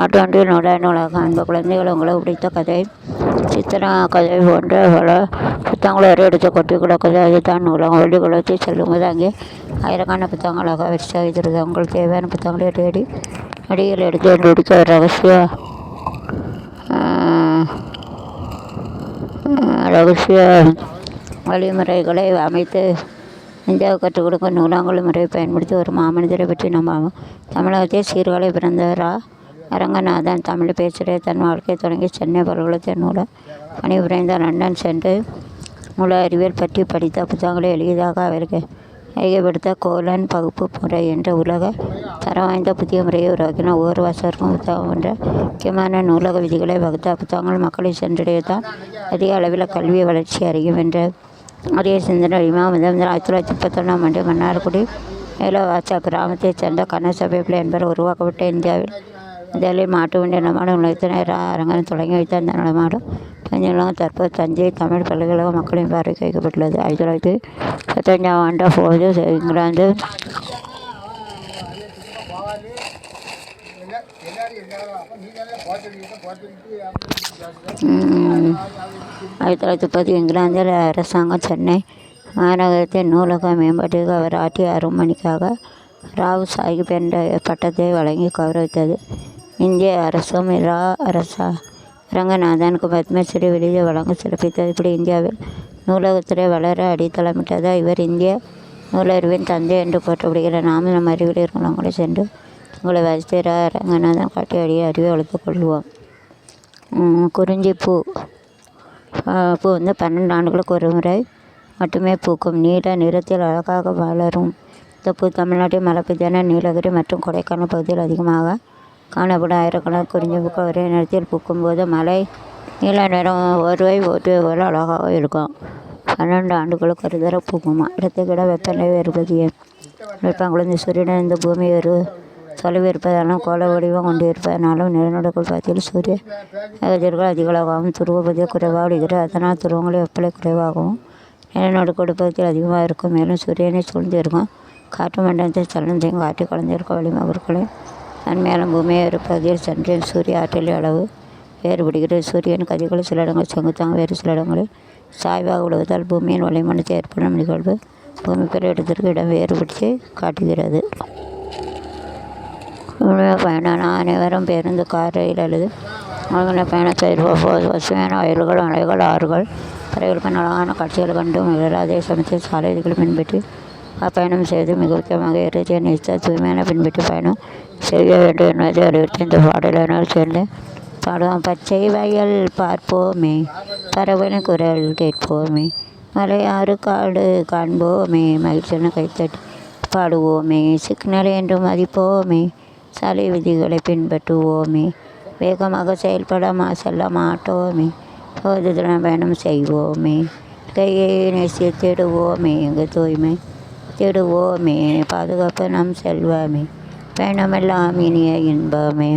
ஆட்டாண்டில் நூலாக அன்பு குழந்தைகள் உங்களை பிடித்த கதை சித்திர கதை போன்ற பல புத்தகங்களை எடுத்து கொட்டி கிடக்குது. அதுதான் நூலகம். வெள்ளி குளத்தை செல்லும்போது அங்கே ஆயிரக்கான புத்தகங்களாக வரிசை வைத்திருது. உங்களுக்கு தேவையான புத்தகங்களை தேடி அடியில் எடுத்து கண்டுபிடிக்க ரகசிய வழிமுறைகளை அமைத்து இந்தியாவுக்கு கற்றுக் கொடுக்கும் நூலகங்கள் முறையை பயன்படுத்தி ஒரு மாமனிதரை பற்றி நம்ம தமிழகத்தில் சீர்காழி பிறந்தவரா அரங்கநாதன் தமிழ் பேச்சுடைய தன் வாழ்க்கையை தொடங்கி சென்னை பல்கலைக்கழக நூல பணிபுரிந்த லண்டன் சென்று நூல அறிவியல் பற்றி படித்த புத்தகங்களை எளிதாக அவருக்கு ஐயப்படுத்த கோலன் பகுப்பு முறை என்ற உலக தரம் வாய்ந்த புதிய முறையை உருவாக்கின. ஒவ்வொரு வாசகருக்கும் புத்தகம் என்ற முக்கியமான நூலக விதிகளை வகுத்த புத்தகங்கள் மக்களை சென்றடையத்தான் அதிக அளவில் கல்வி வளர்ச்சி அறியும் என்ற அரிய சிந்தனை முதல் 1931ஆம் ஆண்டு மன்னார்குடி மேலவாச்சா கிராமத்தைச் சேர்ந்த கண்ணசபேபிள்ளை என்பவர் உருவாக்கப்பட்ட இந்தியாவில் மாட்டு வண்டி நடமாடும் நுழைத்தினர் அரங்கன் தொடங்கி வைத்த அந்த நடமாடும் தஞ்சையுலகம் தற்போது தஞ்சை தமிழ் பல்கலைக்கழக மக்களின் பார்வைக்கு வைக்கப்பட்டுள்ளது. 1915ஆம் ஆண்டு போது இங்கிலாந்து இங்கிலாந்தில் அரசாங்கம் சென்னை மாநகரத்தின் நூலக மேம்பாட்டிற்கு அவர் ஆற்றிய அருமணிக்காக ராவ் சாஹிப் என்ற பட்டத்தை வழங்கி கௌரவித்தது. இந்திய அரசும் அரங்கநாதனுக்கு பத்மஸ்ரீ விருது வழங்க சிறப்பித்தது. இப்படி இந்தியாவில் நூலகத்துறை வளர அடித்தளமிட்டது. இவர் இந்திய நூலறிவின் தந்தை என்று போற்றப்படுகிறார். நாமும் நம் அறிவியல் நூலகங்களை சென்று உங்களை வசித்து அரங்கநாதன் காட்டி அறிவை வளர்த்துக் கொள்வோம். குறிஞ்சி பூ 12 ஆண்டுகளுக்கு ஒரு முறை மட்டுமே பூக்கும். நீல நிறத்தில் அழகாக வளரும் இந்த பூ தமிழ்நாட்டில் மலைப்பகுதியான நீலகிரி மற்றும் கொடைக்கானல் பகுதியில் அதிகமாக காணப்படும். ஆயிரக்கணக்கான குறிஞ்சி பூக்கள் ஒரே நேரத்தில் பூக்கும் போது மலை நீல நிறம் ஒருவை ஓட்டுவை போல அழகாக இருக்கும். 12 ஆண்டுகளுக்கு ஒரு தடவை பூக்குமா? இடத்துக்கிட வெப்பநிலை வேறுபடுது. வெப்பங்குழந்தை சூரியன் இந்த பூமி ஒரு தொலைவு இருப்பதாலும் கோள வடிவம் கொண்டு இருப்பதனாலும் நிலநடுக்கோள் பகுதியில் சூரிய கதிர்கள் அதிகமாகவும் துருவ பகுதியில் குறைவாக விடுகிறது. அதனால் துருவங்களில் வெப்பநிலை குறைவாகவும் நிலநடுக்கோடு பகுதியில் அதிகமாக இருக்கும். மேலும் சூரியனை சூழ்ந்து இருக்கும் காற்று மண்டலத்தை சலனத்தையும் காற்று கலந்திருக்க வலிமை பொருட்களையும் தன்மையாலும் பூமியை ஒரு பகுதியில் சென்று சூரிய ஆற்றலின் அளவு வேறுபடுகிறது. சூரியன் கதிர்கள் சில இடங்களில் செங்குத்தாக வேறு சில இடங்களில் சாய்வாக விடுவதால் பூமியின் வளிமண்டலத்தில் ஏற்படும் நிகழ்வு பூமி பெற இடத்திற்கு இடம் வேறுபடுத்தி காட்டுகிறது. பயணம் அனைவரும் பேருந்து கார் ரயில் அல்லது அவர்களை பயணம் செய்வோம். பசுமையான வயல்கள் மலைகள் ஆறுகள் பறவைகளுக்கு அழகான காட்சிகள் கண்டு மகிழ அதே சமயத்தில் சாலை விதிகளை பின்பற்றி பயணம் செய்து மிக முக்கியமாக இறுதியை நிறுத்த தூய்மையான பின்பற்றி பயணம் செய்ய வேண்டும் என்பதை வலியுறுத்தி இந்த பாடலினால் சேர்ந்து பாடுவோம். பச்சை வயல் பார்ப்போமே, பறவைகளின் குரல் கேட்போமே, மலையாறு காடு காண்போமே, மகிழ்ச்சியான கைத்தட்டி பாடுவோமே, சிக்னல் என்று மதிப்போமே, சாலை விதிகளை பின்பற்றுவோமே, வேகமாக செயல்பட செல்ல மாட்டோமே, போதுடன் பயணம் செய்வோமே, கையை நேசித்திடுவோமே, எங்கு தூய்மை தேடுவோமே, பாதுகாப்பு நம் செல்வமே, பயணமெல்லாம் இனிய இன்பமே.